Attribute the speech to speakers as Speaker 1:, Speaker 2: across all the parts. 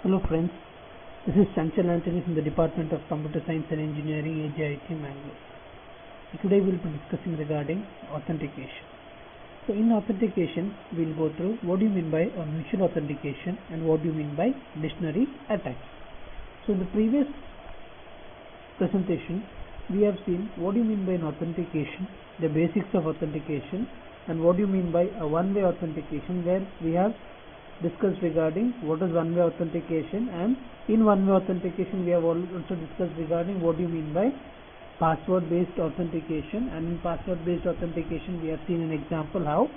Speaker 1: Hello friends, this is Chanchal Anthony from the Department of Computer Science and Engineering, AGIT Mangalore. Today we will be discussing regarding authentication. So in authentication, we will go through what do you mean by a mutual authentication and what do you mean by dictionary attacks. So in the previous presentation, we have seen what do you mean by an authentication, the basics of authentication, and what do you mean by a one-way authentication, where we have discussed regarding what is one-way authentication, and in one-way authentication we have also discussed regarding what do you mean by password-based authentication, and in password-based authentication we have seen an example how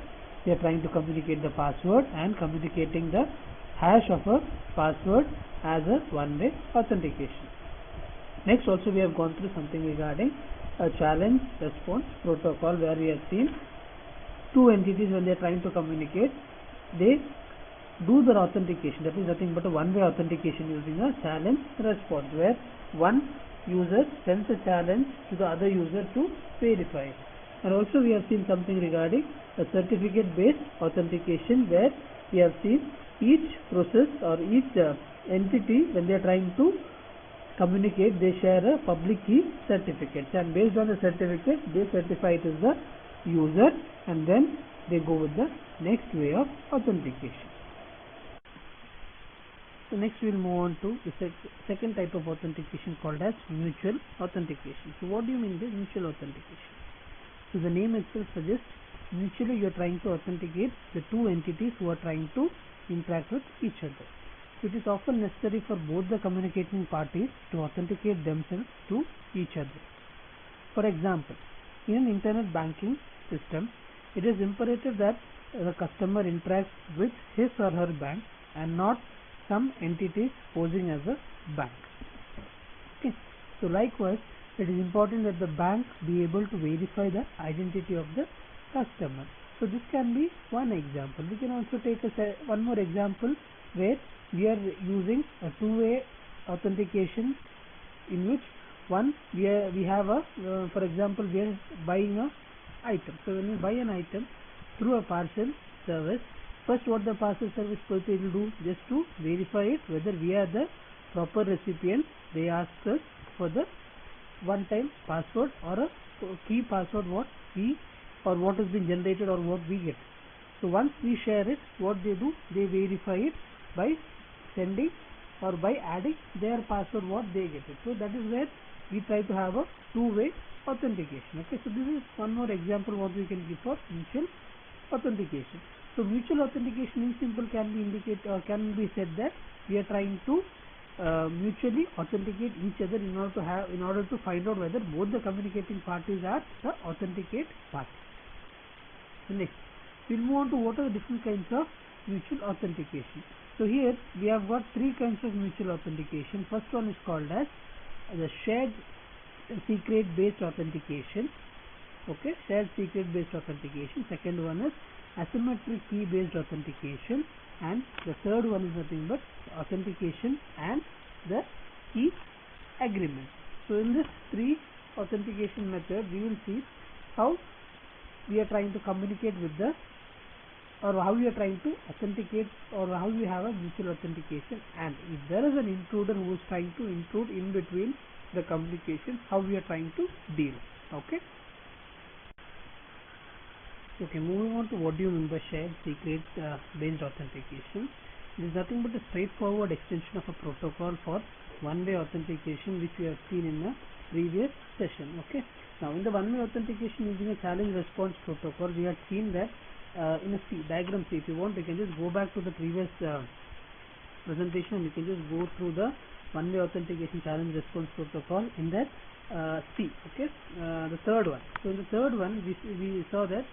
Speaker 1: we are trying to communicate the password and communicating the hash of a password as a one-way authentication. Next also we have gone through something regarding a challenge response protocol, where we have seen two entities when they are trying to communicate, they do their authentication, that is nothing but a one-way authentication using a challenge response, where one user sends a challenge to the other user to verify. And also we have seen something regarding a certificate based authentication, where we have seen each process or each entity when they are trying to communicate, they share a public key certificate, and based on the certificate they certify it as the user, and then they go with the next way of authentication. So next we will move on to the second type of authentication called as mutual authentication. So what do you mean by mutual authentication? So the name itself suggests mutually you are trying to authenticate the two entities who are trying to interact with each other. So it is often necessary for both the communicating parties to authenticate themselves to each other. For example, in an internet banking system, it is imperative that the customer interacts with his or her bank and not some entities posing as a bank. Okay. So likewise, it is important that the bank be able to verify the identity of the customer. So this can be one example. We can also take one more example where we are using a two-way authentication, in which one we have a for example we are buying a item. So when you buy an item through a parcel service, first what the parcel service person will do, just to verify it whether we are the proper recipient, they ask us for the one-time password or a key password what has been generated or what we get. So once we share it, what they do, they verify it by sending or by adding their password what they get it. So that is where we try to have a two-way authentication. Okay, so this is one more example what we can give for mutual authentication. So mutual authentication in simple can be said that we are trying to mutually authenticate each other in order to find out whether both the communicating parties are the authenticate party. So next we will move on to what are the different kinds of mutual authentication. So here we have got three kinds of mutual authentication. First one is called as the shared secret based authentication. Okay, shared secret based authentication. Second one is asymmetric key based authentication, and the third one is nothing but authentication and the key agreement. So in this three authentication method, we will see how we are trying to communicate with the, or how we are trying to authenticate, or how we have a mutual authentication, and if there is an intruder who is trying to intrude in between the communication, how we are trying to deal. Okay. Okay, moving on to what do you mean by shared secret based authentication. It is nothing but a straightforward extension of a protocol for one-way authentication, which we have seen in the previous session. Okay. Now in the one-way authentication using a challenge response protocol, we have seen that in a diagram C. If you want, you can just go back to the previous presentation and you can just go through the one-way authentication challenge response protocol in that C. Okay, the third one. So in the third one, we saw that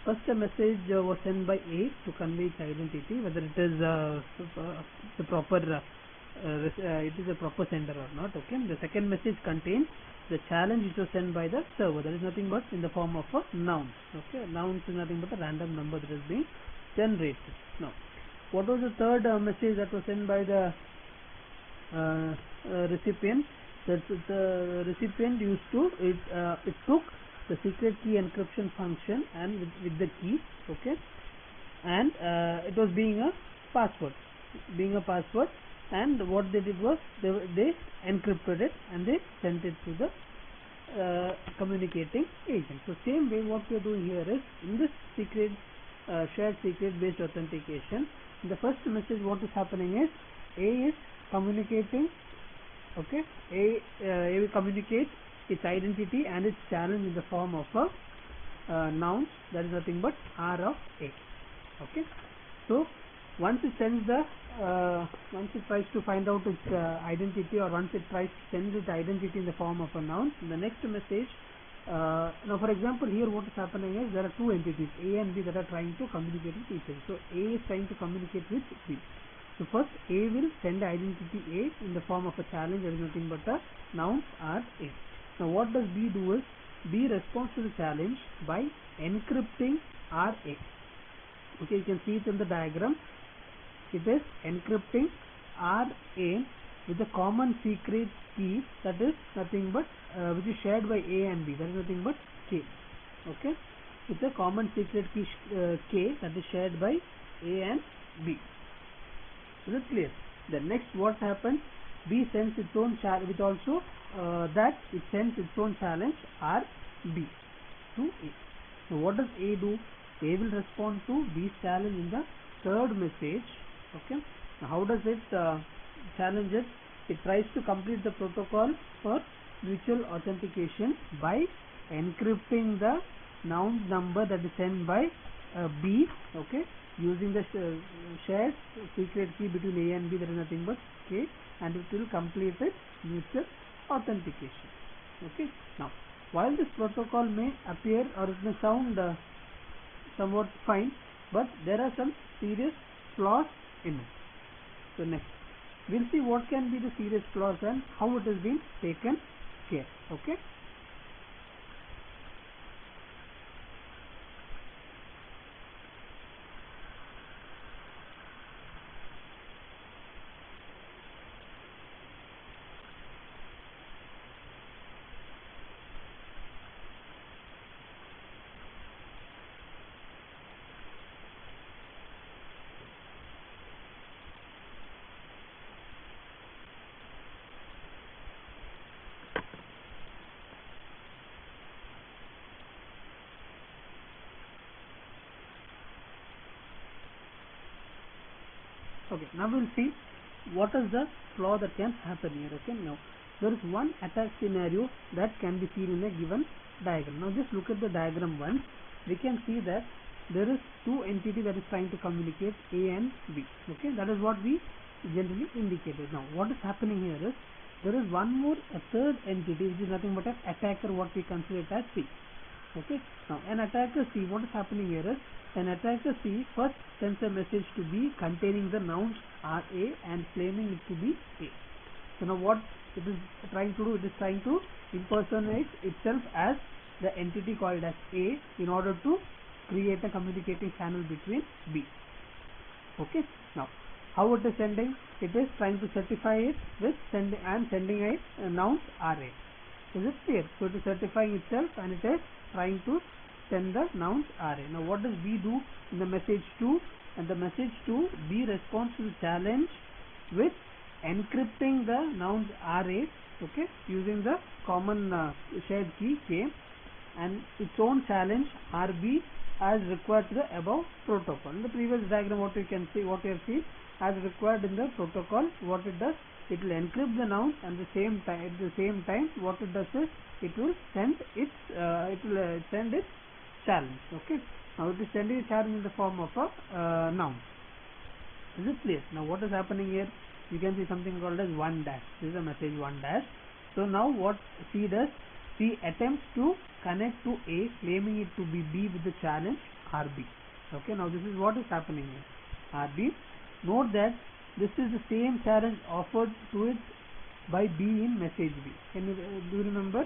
Speaker 1: first a message was sent by A to convey its identity, whether it is the proper it is a proper sender or not. Okay, the second message contains the challenge which was sent by the server, that is nothing but in the form of a noun. Okay, nouns is nothing but a random number that is being generated. Now what was the third message that was sent by the recipient? That the recipient used to it took the secret key encryption function and with the key. Okay, and it was being a password and what they did was they encrypted it and they sent it to the communicating agent. So same way what we are doing here is, in this secret shared secret based authentication, in the first message what is happening is A is communicating, okay, A will communicate its identity and its challenge in the form of a noun, that is nothing but R of A. Okay, so once it sends the once it tries to find out its identity, or once it tries to send its identity in the form of a noun, in the next message, now for example here what is happening is there are two entities A and B that are trying to communicate with each other. So A is trying to communicate with B. So first A will send identity A in the form of a challenge, that is nothing but a noun R A. Now what does B do is, B responds to the challenge by encrypting R A. Okay, you can see it in the diagram. It is encrypting R A with a common secret key, that is nothing but which is shared by A and B, that is nothing but K. Okay, with a common secret key K, that is shared by A and B. Is it clear? Then next what happens? B sends its own challenge with also that it sends its own challenge R B to A. So what does A do? A will respond to B's challenge in the third message. Okay. Now how does it challenge it? It tries to complete the protocol for mutual authentication by encrypting the noun number that is sent by B. Okay, using the shared secret key between A and B, that is nothing but K, and it will complete its mutual authentication. Okay. Now while this protocol may appear or it may sound somewhat fine, but there are some serious flaws in it. So next we'll see what can be the serious flaws and how it has been taken care. Okay. Okay, now we'll see what is the flaw that can happen here. Okay, now there is one attack scenario that can be seen in a given diagram. Now just look at the diagram once. We can see that there is two entities that is trying to communicate, A and B. Okay, that is what we generally indicated. Now what is happening here is there is one more, a third entity, which is nothing but an attacker, what we consider it as C. Okay, now an attacker C, what is happening here is an attacker C first sends a message to B containing the nouns RA and claiming it to be A. So now what it is trying to do, it is trying to impersonate itself as the entity called as A in order to create a communicating channel between B. Okay, now how it is sending? It is trying to certify it with sending a nouns RA. Is it clear? So it is certifying itself and it is trying to send the nouns RA. Now what does B do in the message 2? And the message 2, B responds to the challenge with encrypting the nouns RA, okay, using the common shared key K, and its own challenge RB as required to the above protocol. In the previous diagram what you can see, what you have seen, as required in the protocol, what it does, it will encrypt the nouns and at the same time what it does is it will send its challenge. Okay, now it is sending a challenge in the form of a noun. Is it clear? Now what is happening here? You can see something called as 1 dash. This is a message 1 dash. So now what C does, C attempts to connect to A, claiming it to be B with the challenge RB. Okay, now this is what is happening here. RB. Note that this is the same challenge offered to it by B in message B. Can you do you remember?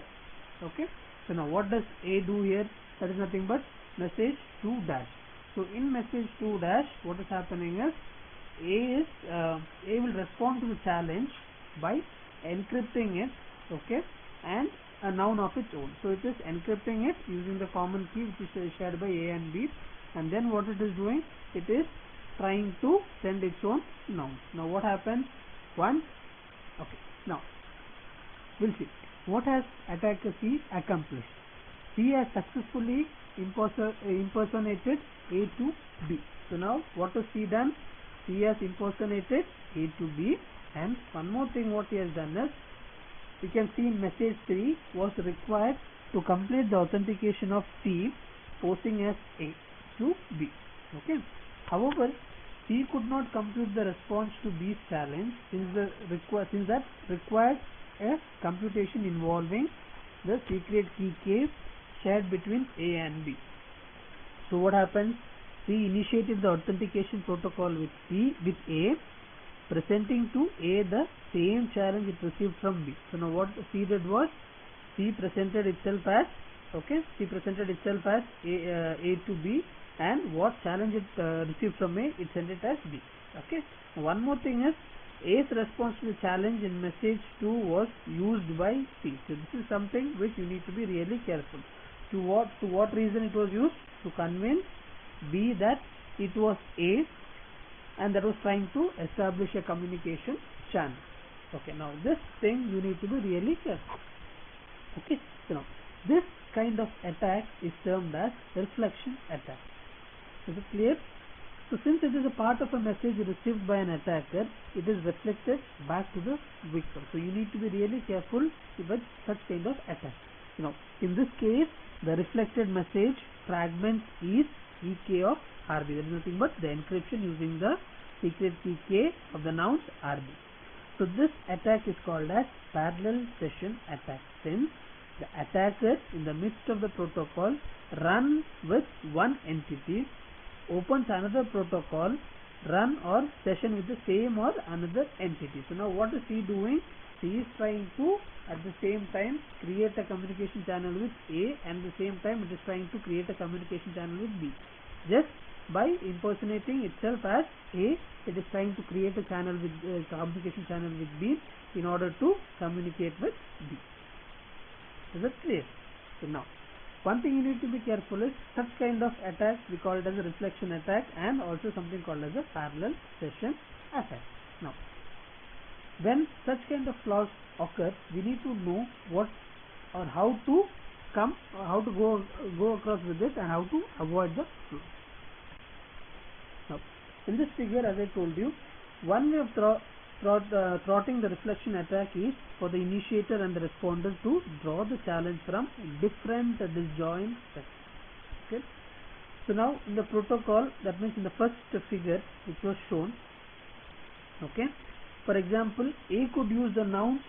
Speaker 1: Okay. So now what does A do here? That is nothing but message 2 dash. So in message 2 dash, what is happening is A will respond to the challenge by encrypting it, okay, and a noun of its own. So it is encrypting it using the common key which is shared by A and B, and then what it is doing, it is trying to send its own noun. Now what happens? 1. Okay, now we'll see what has attacker C accomplished. C has successfully impersonated A to B. So now what has C done? C has impersonated A to B, and one more thing what he has done is, we can see in message 3 was required to complete the authentication of C posing as A to B. Okay. However, C could not complete the response to B's challenge since that required a computation involving the secret key K shared between A and B. So what happens? C initiated the authentication protocol with A, presenting to A the same challenge it received from B. So now what C did was, C presented itself as A to B, and what challenge it received from A, it sent it as B. Okay. Now one more thing is, A's response to the challenge in message 2 was used by C. So this is something which you need to be really careful. To what reason it was used? To convince B that it was A, and that was trying to establish a communication channel. Okay, now this thing you need to be really careful. Okay, so now this kind of attack is termed as reflection attack. Is it clear? So since it is a part of a message received by an attacker, it is reflected back to the victim. So you need to be really careful with such kind of attack. Now in this case, the reflected message fragment is EK of RB. That is nothing but the encryption using the secret key K of the nouns RB. So this attack is called as parallel session attack, since the attacker in the midst of the protocol run with one entity, opens another protocol, run or session with the same or another entity. So now what is he doing? He is trying to at the same time create a communication channel with A, and at the same time it is trying to create a communication channel with B. Just by impersonating itself as A, it is trying to create a channel with communication channel with B in order to communicate with B. Is that clear? So now, one thing you need to be careful is, such kind of attack we call it as a reflection attack, and also something called as a parallel session attack. Now, when such kind of flaws occur, we need to know what or how to go across with it and how to avoid the flaw. Now, in this figure, as I told you, one way of thwarting the reflection attack is for the initiator and the responder to draw the challenge from different disjoint sets. Okay. So now in the protocol, that means in the first figure which was shown, okay, for example, A could use the nouns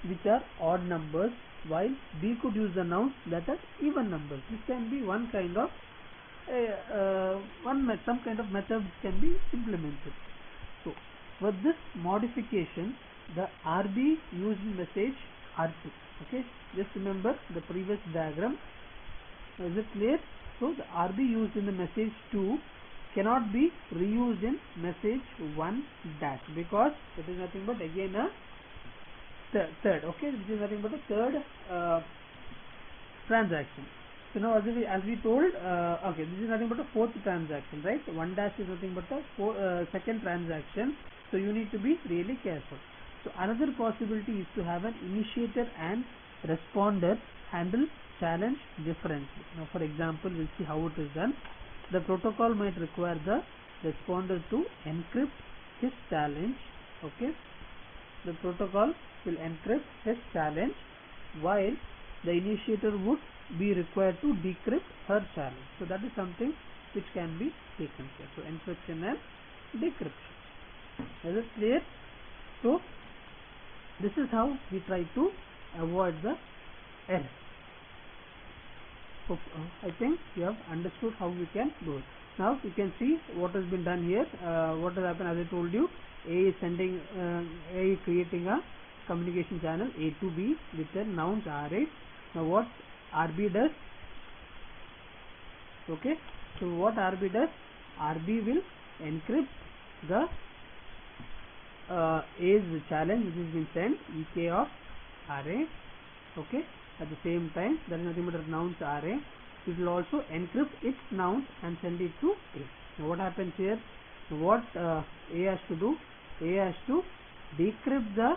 Speaker 1: which are odd numbers, while B could use the nouns that are even numbers. This can be one kind of some kind of method which can be implemented. So for this modification, the RB used in message R2. Okay, just remember the previous diagram. Is it clear? So the RB used in the message 2 cannot be reused in message 1 dash, because it is nothing but again a third. Okay, this is nothing but a third transaction. So now as we told, okay, this is nothing but a fourth transaction, right? 1 dash is nothing but a second transaction. So you need to be really careful. So another possibility is to have an initiator and responder handle challenge differently. Now for example, we'll see how it is done. The protocol might require the responder to encrypt his challenge. Okay, the protocol will encrypt his challenge, while the initiator would be required to decrypt her challenge. So that is something which can be taken care. So encryption and decryption. Is it clear? So this is how we try to avoid the error. Okay, I think you have understood how we can do it. Now you can see what has been done here. What has happened, as I told you, A is creating a communication channel A to B with the nouns R8. Now what RB does? Okay, so what RB does? RB will encrypt the A's challenge which has been sent, EK of RA. Okay, at the same time, there is nothing but a nouns RA. It will also encrypt its nouns and send it to A. Now what happens here? What A has to do? A has to decrypt the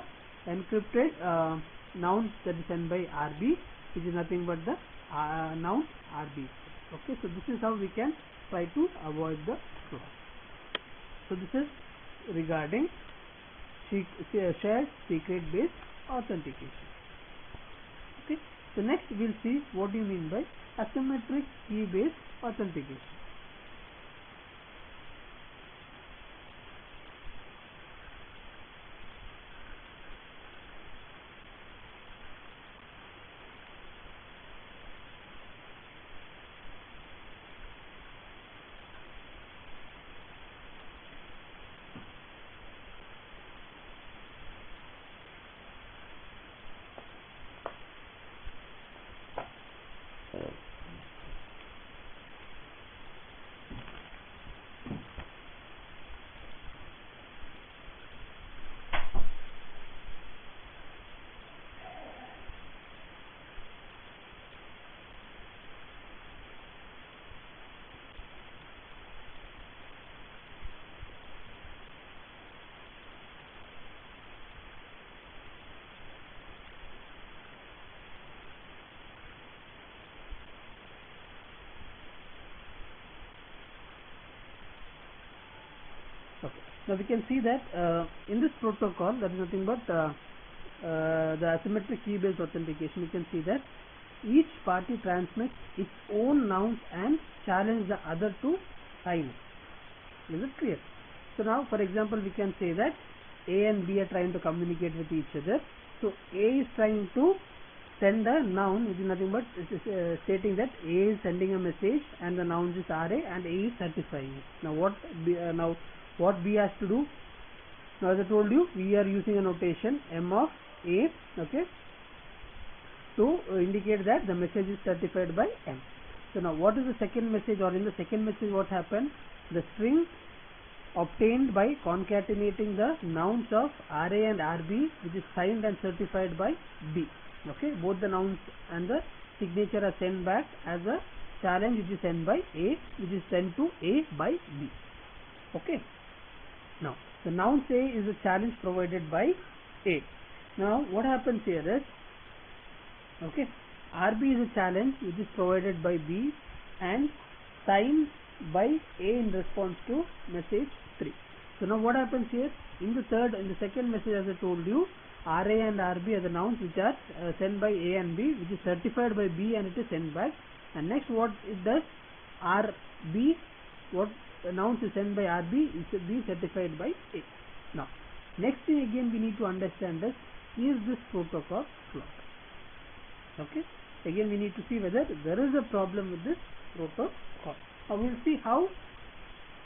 Speaker 1: encrypted nouns that is sent by RB, which is nothing but the noun RB. Okay, so this is how we can try to avoid the fraud. So this is regarding shared secret based authentication. Okay, so next we'll see what do you mean by asymmetric key based authentication. Okay. Now we can see that in this protocol, that is nothing but the asymmetric key based authentication. You can see that each party transmits its own nouns and challenge the other to sign it. Is it clear? So now, for example, we can say that A and B are trying to communicate with each other. So A is trying to send a noun, which is nothing but stating that A is sending a message and the noun is RA and A is certifying it. Now what B has to do? Now as I told you, we are using a notation M of A, okay, to indicate that the message is certified by M. So now what is the second message, or in the second message what happened? The string obtained by concatenating the nouns of RA and RB, which is signed and certified by B. Okay, both the nouns and the signature are sent back as a challenge, which is sent by A, which is sent to A by B. Okay. Now the noun A is a challenge provided by A. Now what happens here is, okay, RB is a challenge which is provided by B and signed by A in response to message 3. So now what happens here? In the second message, as I told you, RA and RB are the nouns which are sent by A and B, which is certified by B and it is sent back. And next what it does, RB, what nouns is sent by RB is be certified by A. Now next thing again we need to understand is this protocol flawed? Okay, again we need to see whether there is a problem with this protocol. Now we will see how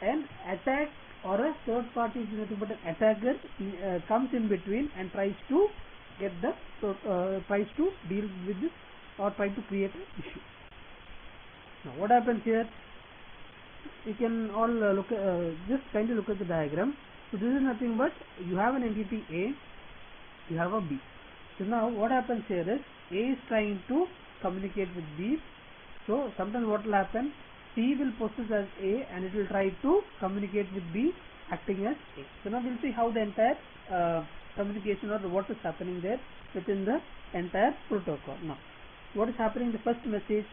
Speaker 1: an attack or a third party, is nothing but an attacker, comes in between and tries to get the tries to deal with this or try to create an issue. Now what happens here? You can all look just kindly look at the diagram. So this is nothing but you have an entity A, you have a B. So now what happens here is A is trying to communicate with B. So sometimes what will happen, C will possess as A and it will try to communicate with B acting as A. So now we'll see how the entire communication or what is happening there within the entire protocol. Now what is happening in the first message?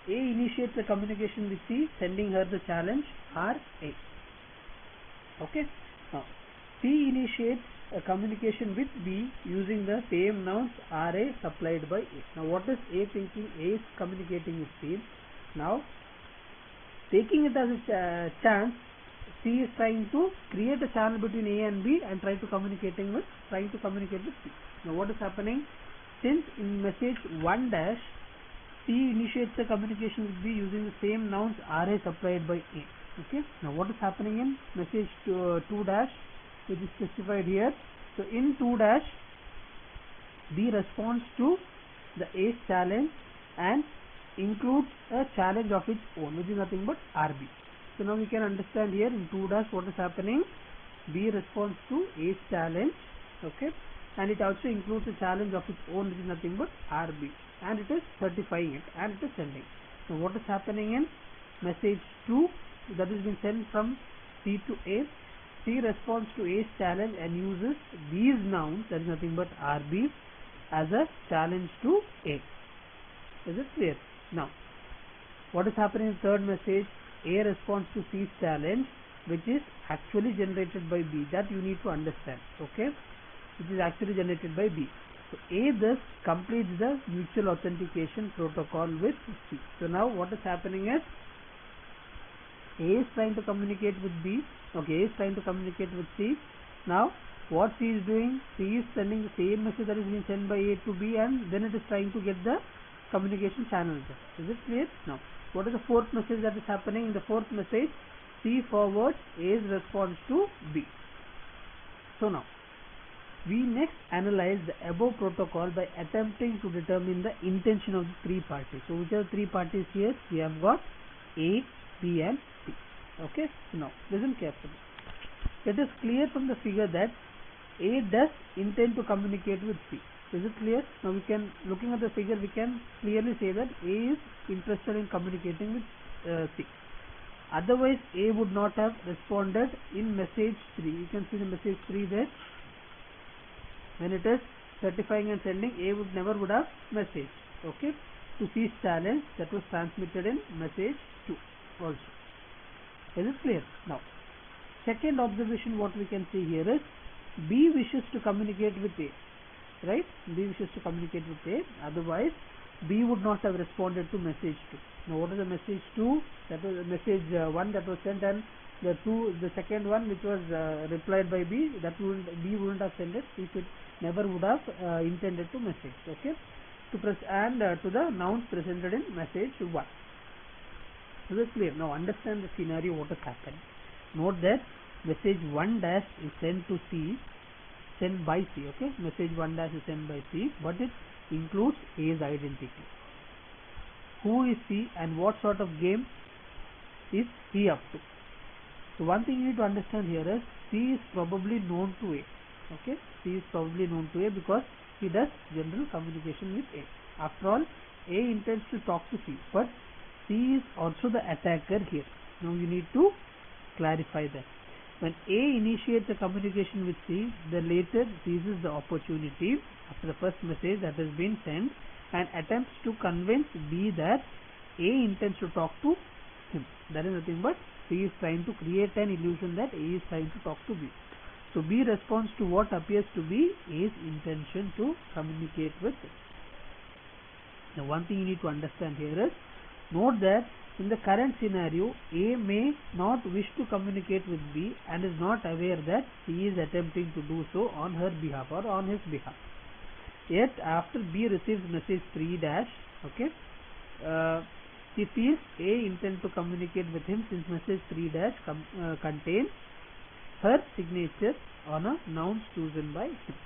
Speaker 1: A initiates the communication with C, sending her the challenge RA. Okay. Now C initiates a communication with B using the same nouns RA supplied by A. Now what is A thinking? A is communicating with C. Now taking it as a chance, C is trying to create a channel between A and B and trying to communicate with C. Now what is happening? Since in message 1 dash C initiates the communication with B using the same nouns RA supplied by A. Okay. Now what is happening in message 2 dash, which is specified here? So in 2 dash, B responds to the A's challenge and includes a challenge of its own, which is nothing but RB. So now we can understand here in 2 dash what is happening. B responds to A's challenge, okay, and it also includes a challenge of its own, which is nothing but RB, and it is certifying it and it is sending. So what is happening in message 2, that is been sent from C to A? C responds to A's challenge and uses these nouns, that is nothing but RB, as a challenge to A. Is it clear? Now, what is happening in the third message? A responds to C's challenge, which is actually generated by B. That you need to understand. Okay, which is actually generated by B. So A thus completes the mutual authentication protocol with C. So now what is happening is A is trying to communicate with B. Okay, A is trying to communicate with C. Now what C is doing? C is sending the same message that is being sent by A to B, and then it is trying to get the communication channel. Is it clear? Now, what is the fourth message that is happening? In the fourth message, C forwards A's response to B. So now, we next analyze the above protocol by attempting to determine the intention of the three parties. So, which are the three parties here? We have got A, B and C. Okay. So now, listen carefully. It is clear from the figure that A does intend to communicate with C. Is it clear? Now we can, looking at the figure, we can clearly say that A is interested in communicating with C. Otherwise, A would not have responded in message 3. You can see the message 3 there. When it is certifying and sending, A would never have messaged. Okay, to C's challenge that was transmitted in message 2 also. Is it clear? Now, second observation what we can see here is B wishes to communicate with A. Right? B wishes to communicate with A. Otherwise, B would not have responded to message 2. Now, what is the message 2? That was the message 1 that was sent, and the second one which was replied by B, that B wouldn't have sent it if it never would have intended to message. Okay, to to the nouns presented in message 1. So this is clear. Now understand the scenario what has happened. Note that message 1 dash is sent to C, sent by C. Okay, message 1 dash is sent by C, but it includes A's identity. Who is C and what sort of game is he up to? So one thing you need to understand here is C is probably known to A. Okay, C is probably known to A because he does general communication with A. After all, A intends to talk to C, but C is also the attacker here. Now you need to clarify that. When A initiates a communication with C, the later seizes the opportunity after the first message that has been sent and attempts to convince B that A intends to talk to him. That is nothing but C is trying to create an illusion that A is trying to talk to B. So B responds to what appears to be A's intention to communicate with him. Now one thing you need to understand here is, note that in the current scenario, A may not wish to communicate with B and is not aware that C is attempting to do so on her behalf or on his behalf. Yet after B receives message 3 dash, okay, he feels A intends to communicate with him since message 3 dash contains her signature on a noun chosen by him.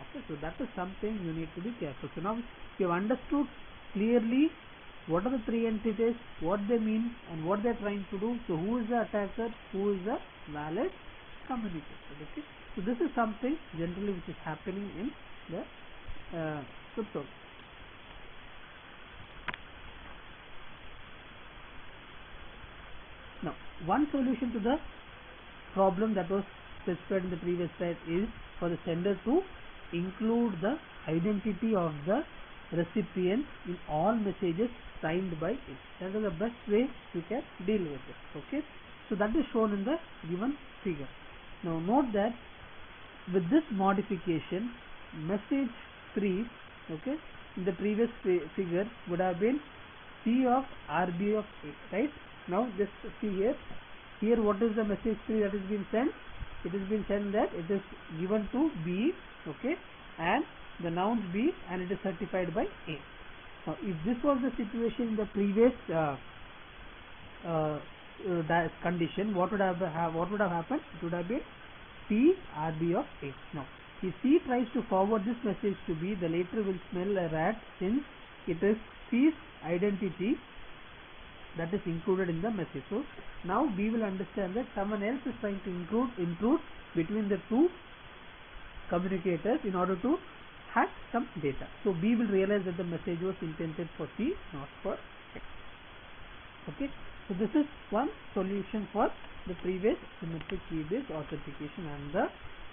Speaker 1: Okay, so that is something you need to be careful. So now you have understood clearly what are the three entities, what they mean and what they are trying to do. So who is the attacker, who is the valid communicator. Okay, so this is something generally which is happening in the cryptography. Now one solution to the problem that was specified in the previous slide is for the sender to include the identity of the recipient in all messages signed by it. That is the best way we can deal with it. Okay, so that is shown in the given figure. Now note that with this modification, message 3, okay, in the previous figure would have been C of RB of A, right? Now just see here. Here what is the message 3 that is being sent? It is being sent that it is given to B, okay, and the nouns B, and it is certified by A. Now if this was the situation in the previous condition, what would have happened? It would have been C RB of A. Now if C tries to forward this message to B, the later will smell a rat since it is C's identity that is included in the message. So now B will understand that someone else is trying to intrude between the two communicators in order to hack some data. So B will realize that the message was intended for C, not for A. Okay, so this is one solution for the previous symmetric key based authentication and the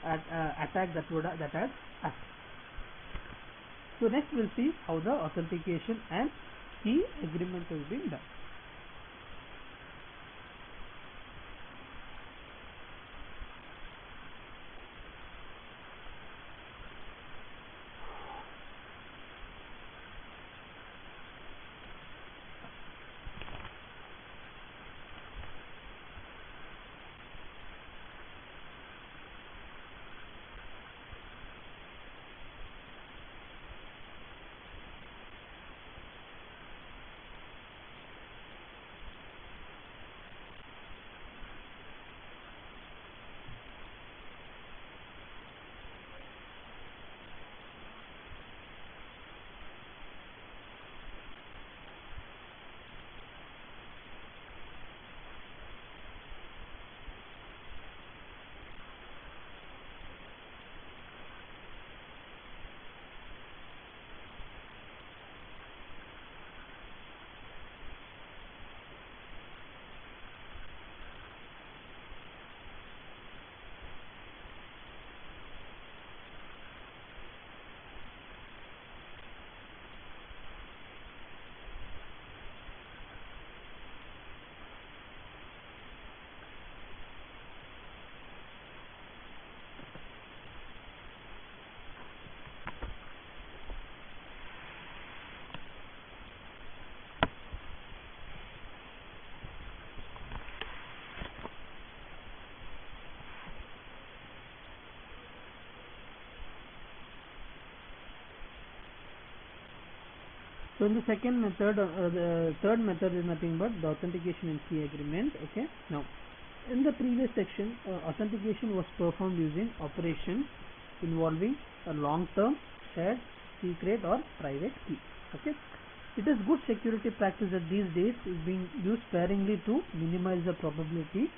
Speaker 1: attack that had happened. So next we'll see how the authentication and key agreement is being done. So in the second method, the third method is nothing but the authentication and key agreement. Okay. Now, in the previous section, authentication was performed using operations involving a long-term, shared, secret or private key. Okay. It is good security practice that these days is being used sparingly to minimize the probability,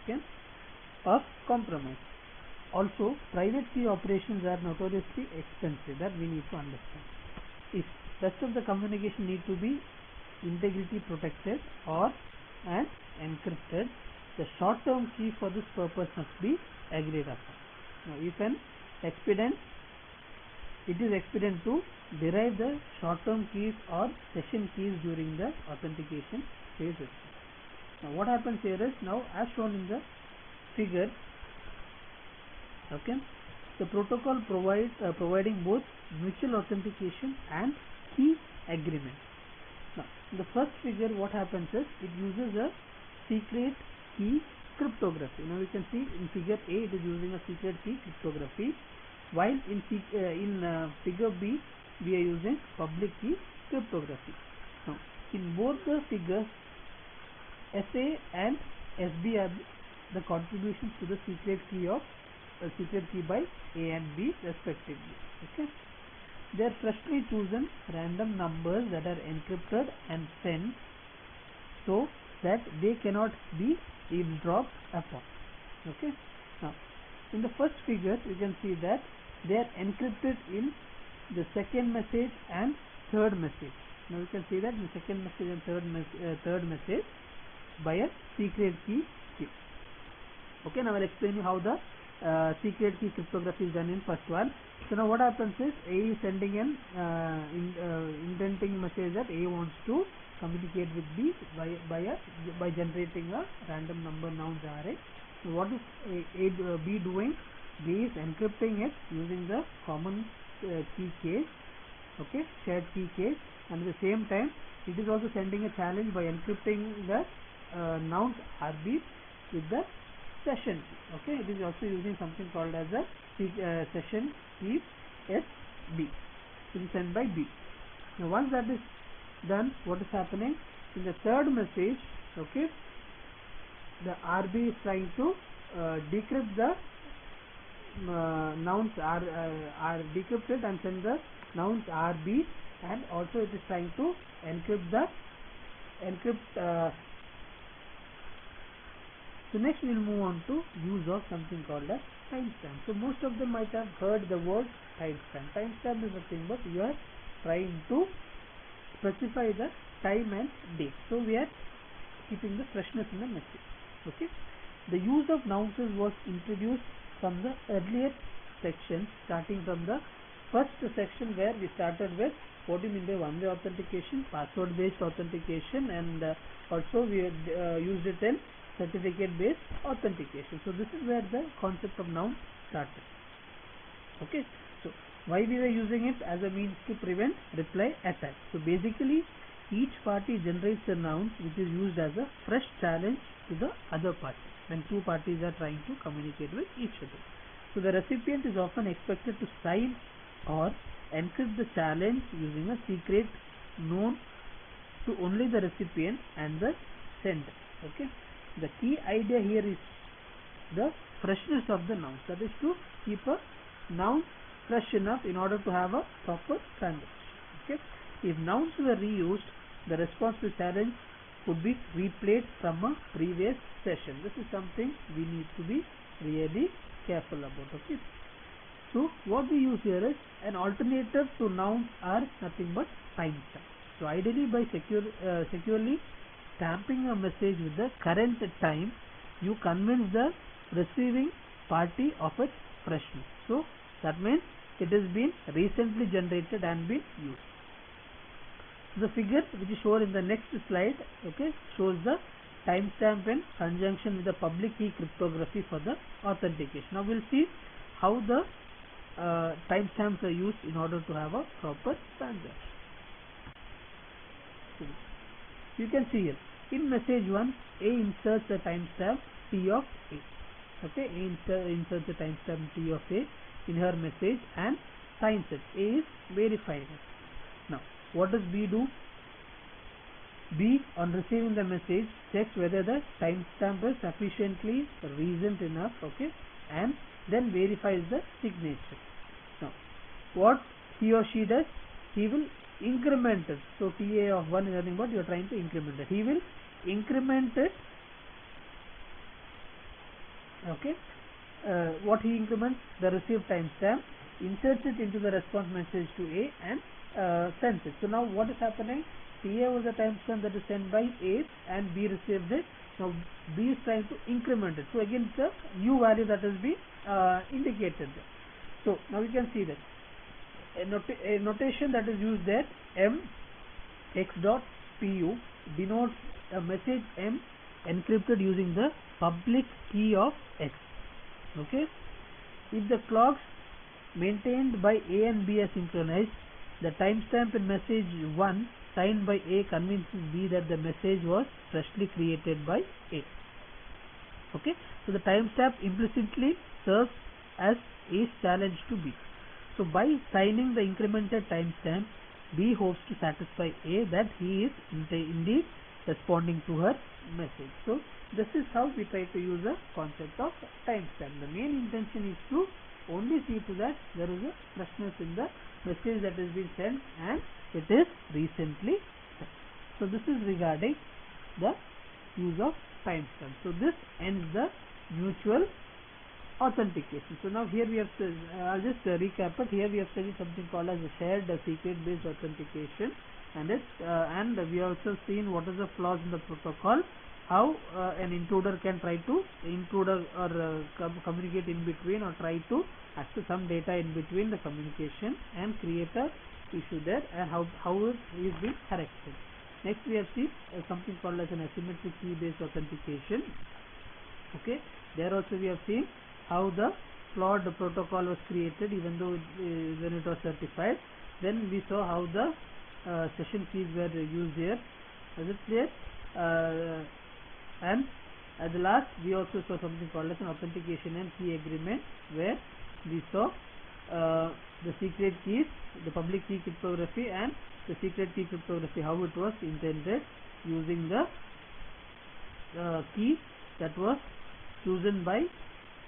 Speaker 1: okay, of compromise. Also, private key operations are notoriously expensive, that we need to understand. If rest of the communication need to be integrity protected or and encrypted, the short-term key for this purpose must be agreed upon. Now, you can expedient. It is expedient to derive the short-term keys or session keys during the authentication phases. Now, what happens here is, now as shown in the figure, okay, the protocol providing both mutual authentication and key agreement. Now, in the first figure, what happens is, it uses a secret key cryptography. Now, you can see in figure A, it is using a secret key cryptography, while in figure B, we are using public key cryptography. Now, in both the figures, SA and SB are the contributions to the secret key by A and B respectively. Okay, they are freshly chosen random numbers that are encrypted and sent so that they cannot be eavesdropped upon. Okay, now in the first figure, you can see that they are encrypted in the second message and third message. Now you can see that in the second message and third message by a secret key. Okay, now I will explain you how the secret key cryptography is done in first one. So now what happens is, A is sending an indenting message that A wants to communicate with B by generating a random number nouns array. So what is B doing? B is encrypting it using the common key case, okay, shared key case, and at the same time it is also sending a challenge by encrypting the nouns RB with the session key. Okay, it is also using something called as a session key SB. It is sent by B. Now once that is done, what is happening in the third message? Okay, the RB is trying to decrypt the nouns are decrypted and send the nouns RB, and also it is trying to encrypt so next we will move on to use of something called as timestamp. So most of them might have heard the word timestamp. Timestamp is nothing but you are trying to specify the time and date. So we are keeping the freshness in the message. Okay, the use of nonces was introduced from the earlier section, starting from the first section where we started with what do you mean by one-way authentication, password-based authentication, and also we used it in certificate-based authentication. So this is where the concept of noun started. Okay, so why we were using it as a means to prevent reply attack. So basically, each party generates a noun which is used as a fresh challenge to the other party when two parties are trying to communicate with each other. So the recipient is often expected to sign or encrypt the challenge using a secret known to only the recipient and the sender. Okay, the key idea here is the freshness of the noun, that is to keep a noun fresh enough in order to have a proper transaction. Okay, if nouns were reused, the response to challenge could be replayed from a previous session. This is something we need to be really careful about. Okay, so what we use here is an alternative to nouns are nothing but timestamp. So ideally, by securely stamping a message with the current time, you convince the receiving party of its freshness. So that means it has been recently generated and been used. The figure which is shown in the next slide, okay, shows the timestamp in conjunction with the public key cryptography for the authentication. Now we'll see how the timestamps are used in order to have a proper transaction. So you can see here in message 1, A inserts a timestamp T of A. Okay, A inserts a timestamp T of A in her message and signs it. A is verifying it. Now what does B do? B, on receiving the message, checks whether the timestamp is sufficiently recent enough, okay, and then verifies the signature. Now what he or she does, he will increment it. So TA of 1 is nothing but you are trying to increment it. He will increment it. Okay, what he increments? The received timestamp, inserts it into the response message to A and sends it. So now what is happening? TA was the timestamp that is sent by A and B received it. Now B is trying to increment it. So again it's a new value that has been indicated there. So now you can see that a notation that is used there, M x dot pu, denotes a message M encrypted using the public key of X. Okay, if the clocks maintained by A and B are synchronized, the timestamp in message 1 signed by A convinces B that the message was freshly created by A. Okay, so the timestamp implicitly serves as A's challenge to B. So by signing the incremented timestamp, B hopes to satisfy A that he is indeed responding to her message. So this is how we try to use the concept of timestamp. The main intention is to only see to that there is a freshness in the message that has been sent and it is recently sent. So this is regarding the use of timestamp. So this ends the mutual authentication. So now here we have I'll just recap it. Here we have studied something called as a shared secret based authentication, and we have also seen what is the flaws in the protocol, how an intruder can try to communicate in between or try to access some data in between the communication and create a issue there, and how it is being corrected. Next we have seen something called as an asymmetric key based authentication. Okay, there also we have seen how the flawed protocol was created even though when it was certified. Then we saw how the session keys were used here. Is it clear? And at the last we also saw something called as an authentication and key agreement, where we saw the secret keys, the public key cryptography and the secret key cryptography, how it was intended using the key that was chosen by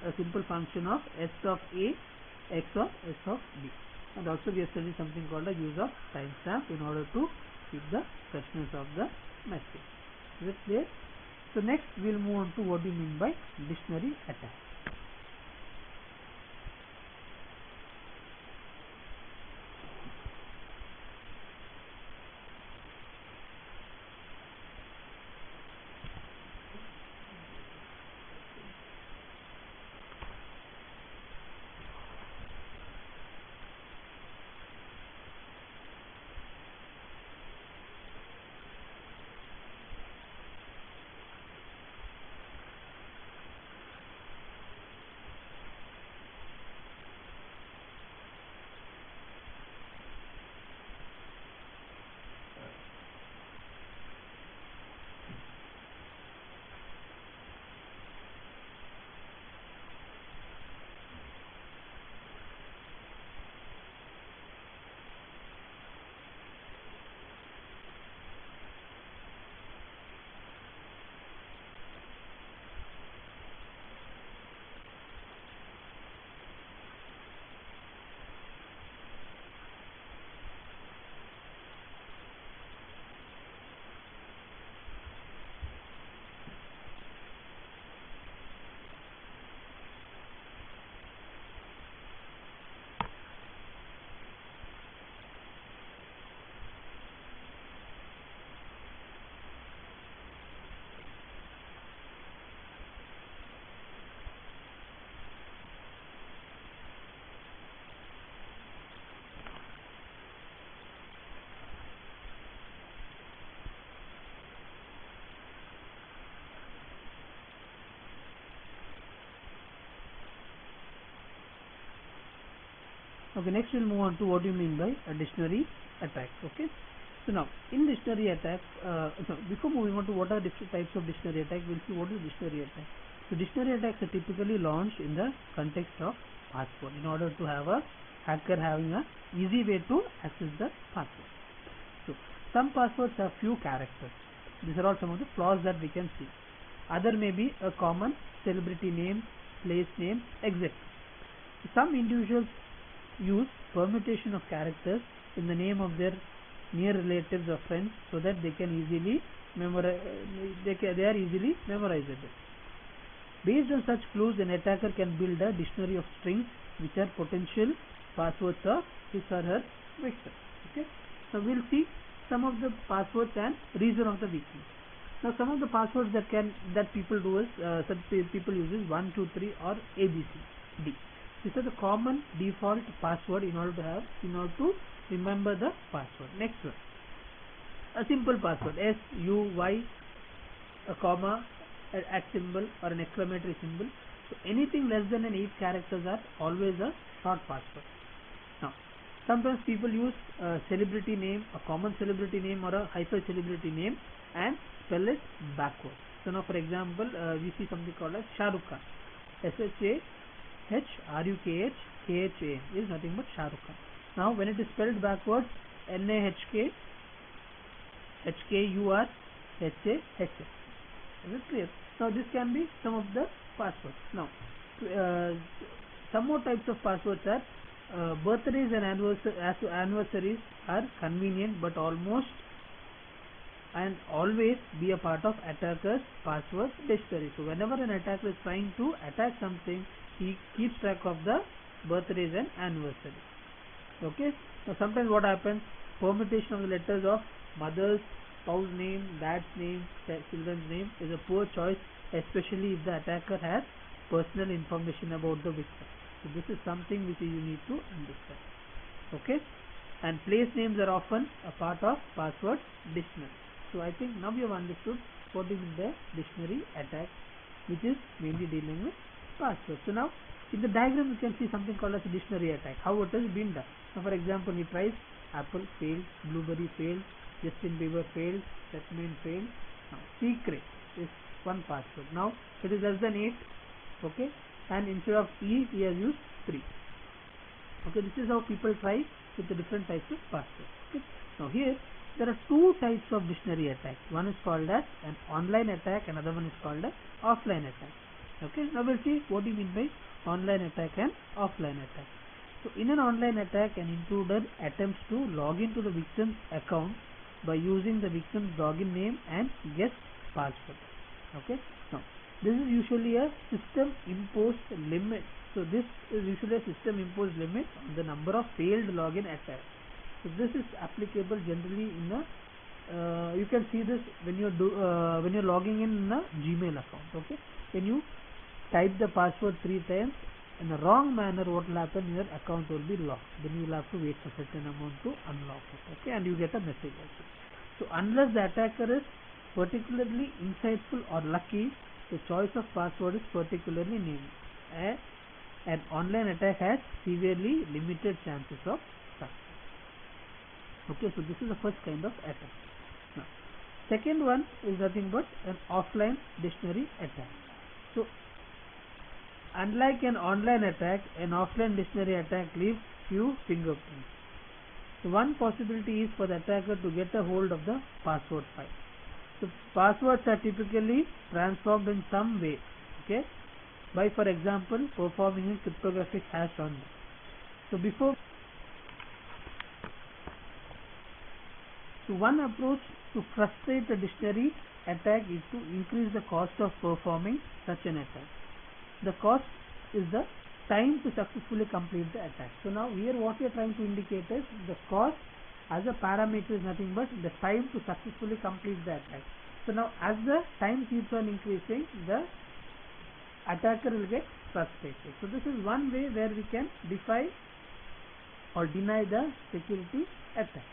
Speaker 1: a simple function of S of A XOR S of B. And also we have studied something called a use of timestamp in order to keep the freshness of the message. Is it clear? So next we will move on to what we mean by dictionary attack. Okay, next we'll move on to what do you mean by a dictionary attack. Okay, so now in dictionary attack, before moving on to what are different types of dictionary attack, we'll see what is dictionary attack. So dictionary attacks are typically launched in the context of password in order to have a hacker having a easy way to access the password. So some passwords have few characters. These are all some of the flaws that we can see. Other may be a common celebrity name, place name, etc. Some individuals use permutation of characters in the name of their near relatives or friends so that they can easily memorize. They are easily memorizable. Based on such clues, an attacker can build a dictionary of strings which are potential passwords of his or her victim. Okay, so we'll see some of the passwords and reason of the weakness. Now, some of the passwords that people do is people use is 1, 2, 3 or ABCD. These are the common default password in order to remember the password. Next one, a simple password: S, U, Y, a comma, an at symbol or an exclamatory symbol. So anything less than an 8 characters are always a short password. Now, sometimes people use a celebrity name, a common celebrity name or a hyper celebrity name and spell it backwards. So now, for example, we see something called as Shah Rukh Khan. SHARUKH is nothing but Shah Rukh Khan. Now, when it is spelled backwards, NAHK HKURHAHS. Is it clear? Now, this can be some of the passwords. Now, some more types of passwords are birthdays and anniversaries are convenient but almost and always be a part of attacker's password dictionary. So whenever an attacker is trying to attack something, he keeps track of the birthdays and anniversaries. Okay. Now sometimes what happens, permutation of the letters of mother's spouse name, dad's name, children's name is a poor choice, especially if the attacker has personal information about the victim. So this is something which you need to understand. Okay. And place names are often a part of password dictionary. So I think now you have understood what is the dictionary attack, which is mainly dealing with passwords. So now in the diagram you can see something called as a dictionary attack, how it has been done. Now for example, he tries apple, failed, blueberry, failed, Justin Bieber, failed, Setman, failed. Now secret is one password. Now it is less than 8, okay, and instead of E he has used 3. Okay, this is how people try with the different types of passwords. Okay. Now here there are two types of dictionary attack. One is called as an online attack, another one is called as offline attack. Okay, now we'll see what do you mean by online attack and offline attack. So in an online attack, an intruder attempts to log into the victim's account by using the victim's login name and guest password. Okay, now this is usually a system imposed limit. So this is usually a system imposed limit on the number of failed login attacks. So this is applicable generally in a you can see this when you're logging in a Gmail account. Okay, when you type the password 3 times in the wrong manner, what will happen? Your account will be locked. Then you will have to wait for certain amount to unlock it. Okay, and you get a message also. So unless the attacker is particularly insightful or lucky, the choice of password is particularly named. An online attack has severely limited chances of success. Okay, so this is the first kind of attack. Now, second one is nothing but an offline dictionary attack. So, unlike an online attack, an offline dictionary attack leaves few fingerprints. So, one possibility is for the attacker to get a hold of the password file. So, passwords are typically transformed in some way. Okay, by for example performing a cryptographic hash on them. So one approach to frustrate the dictionary attack is to increase the cost of performing such an attack. The cost is the time to successfully complete the attack. So now here what we are trying to indicate is the cost as a parameter is nothing but the time to successfully complete the attack. So now as the time keeps on increasing, the attacker will get frustrated. So this is one way where we can defy or deny the security attack.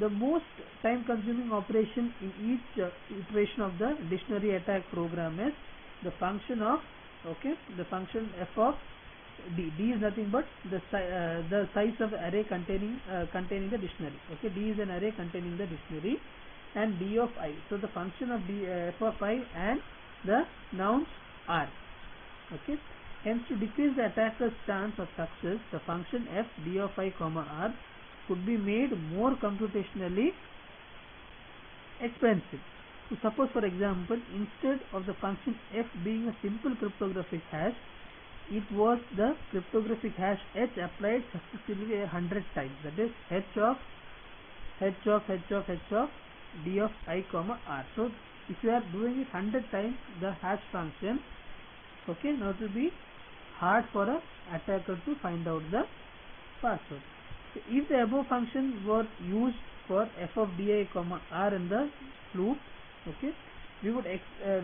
Speaker 1: The most time consuming operation in each iteration of the dictionary attack program is the function of the function f of D is nothing but the size of array containing the dictionary. Okay, D is an array containing the dictionary, and D of I. So the function of f of I and the nouns are. Okay, hence to decrease the attacker's chance of success, the function f d of I comma r could be made more computationally expensive. So suppose, for example, instead of the function f being a simple cryptographic hash, it was the cryptographic hash h applied successively 100 times. That is h of d of I comma r. So if you are doing it 100 times, the hash function, okay, now it will be hard for a attacker to find out the password. So if the above function were used for f of di comma r in the loop, okay, we would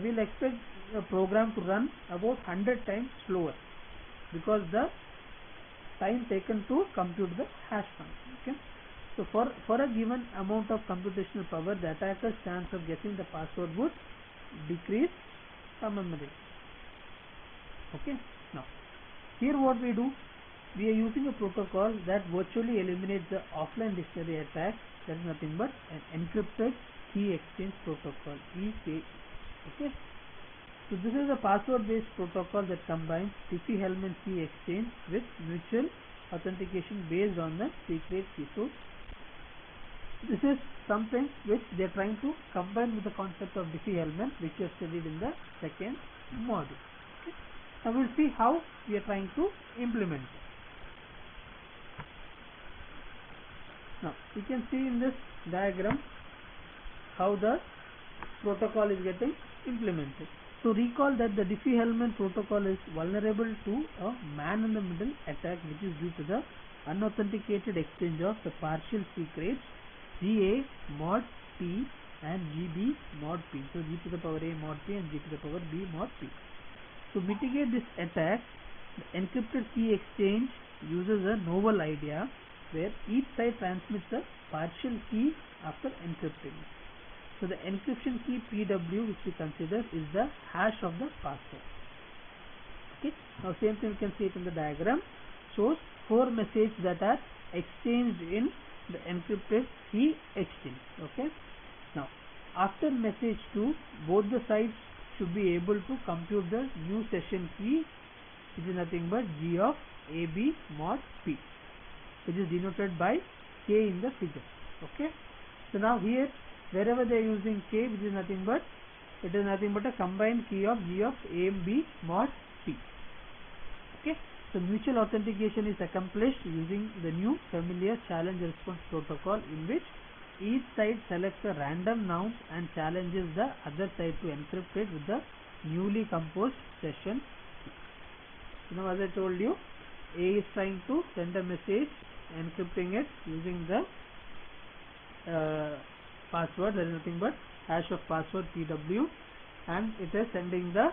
Speaker 1: will expect a program to run about 100 times slower, because the time taken to compute the hash function. Okay, so for a given amount of computational power, the attacker's chance of guessing the password would decrease tremendously. Okay, now here what we do, we are using a protocol that virtually eliminates the offline dictionary attack. That is nothing but an encrypted key exchange protocol, EKE. Okay, so this is a password based protocol that combines Diffie-Hellman key exchange with mutual authentication based on the secret key. So this is something which they are trying to combine with the concept of Diffie-Hellman, which we have studied in the second module. Okay, now we will see how we are trying to implement it. Now you can see in this diagram how the protocol is getting implemented. So recall that the Diffie-Hellman protocol is vulnerable to a man-in-the-middle attack, which is due to the unauthenticated exchange of the partial secrets GA mod P and GB mod P. So G to the power A mod P and G to the power B mod P. To mitigate this attack, the encrypted key exchange uses a novel idea where each side transmits a partial key after encrypting. So the encryption key PW, which we consider, is the hash of the password. Okay, now same thing you can see it in the diagram, shows 4 messages that are exchanged in the encrypted key exchange. Okay, now after message 2, both the sides should be able to compute the new session key, which is nothing but G of AB mod P, which is denoted by K in the figure. Okay, so now here wherever they are using K, which is nothing but, it is nothing but a combined key of G of A and B mod P. Okay, so mutual authentication is accomplished using the new familiar challenge response protocol, in which each side selects a random noun and challenges the other side to encrypt it with the newly composed session key. So now, as I told you, A is trying to send a message, encrypting it using the password, that is nothing but hash of password PW, and it is sending the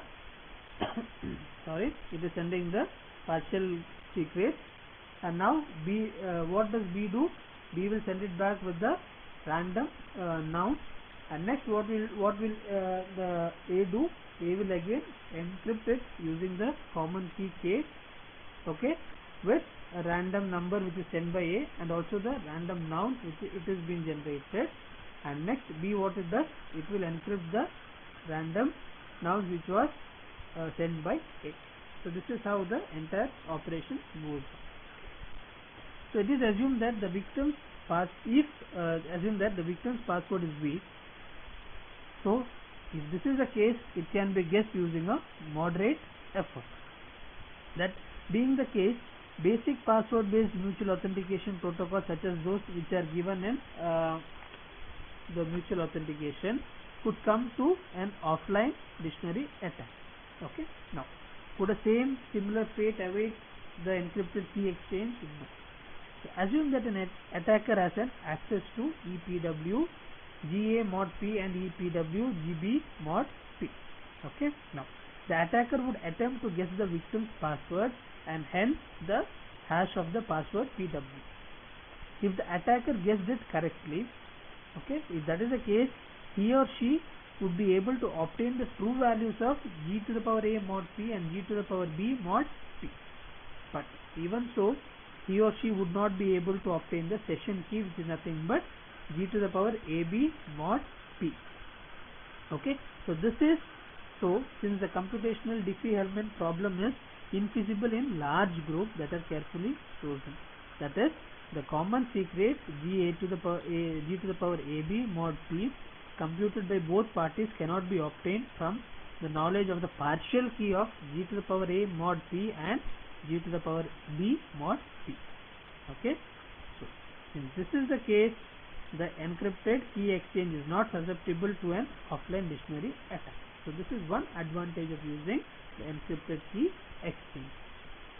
Speaker 1: it is sending the partial secret. And now B, what does B do? B will send it back with the random noun, and next what will the A do? A will again encrypt it using the common key K, okay, with a random number which is sent by A, and also the random noun which it is being generated. And next B, what it does, it will encrypt the random noun which was sent by A. So this is how the entire operation goes. So it is assumed that the victim's assume that the victim's password is weak. So if this is the case, it can be guessed using a moderate effort. That being the case, basic password based mutual authentication protocols such as those which are given in the mutual authentication could come to an offline dictionary attack. Okay, now could a similar fate await the encrypted key exchange? No. So assume that an attacker has an access to EPW GA mod P and EPW GB mod P. Okay, now the attacker would attempt to guess the victim's password and hence the hash of the password PW. If the attacker guessed it correctly, okay, if that is the case, he or she would be able to obtain the true values of G to the power A mod P and G to the power B mod P. but even so, he or she would not be able to obtain the session key, which is nothing but G to the power AB mod P. Okay, so this is so since the computational Diffie-Hellman problem is infeasible in large groups that are carefully chosen, that is, the common secret G to the power AB mod P computed by both parties cannot be obtained from the knowledge of the partial key of G to the power A mod P and G to the power B mod P. Okay, so since this is the case, the encrypted key exchange is not susceptible to an offline dictionary attack. So this is one advantage of using the encrypted key exchange.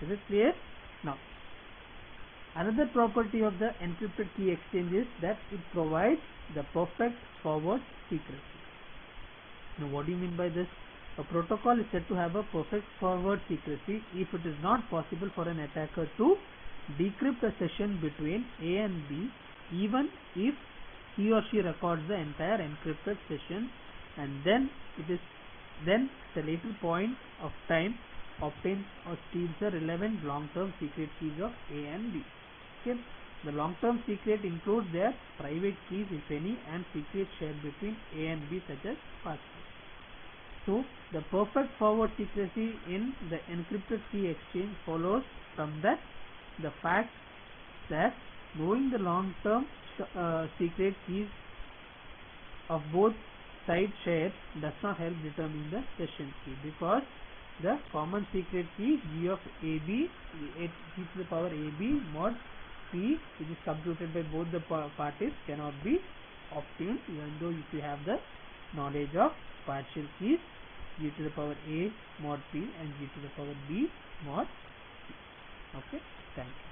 Speaker 1: Is it clear? Now, another property of the encrypted key exchange is that it provides the perfect forward secrecy. Now, what do you mean by this? A protocol is said to have a perfect forward secrecy if it is not possible for an attacker to decrypt a session between A and B, even if he or she records the entire encrypted session, and then at a later point of time obtains or steals the relevant long-term secret keys of A and B. Okay. The long-term secret includes their private keys, if any, and secrets shared between A and B, such as passwords. So, the perfect forward secrecy in the encrypted key exchange follows from that the fact that knowing the long-term secret keys of both sides shared does not help determine the session key, because the common secret key G of AB, G to the power AB mod P, which is computed by both the parties, cannot be obtained even though if you have the knowledge of partial keys G to the power A mod P and G to the power B mod P. Okay, thank you.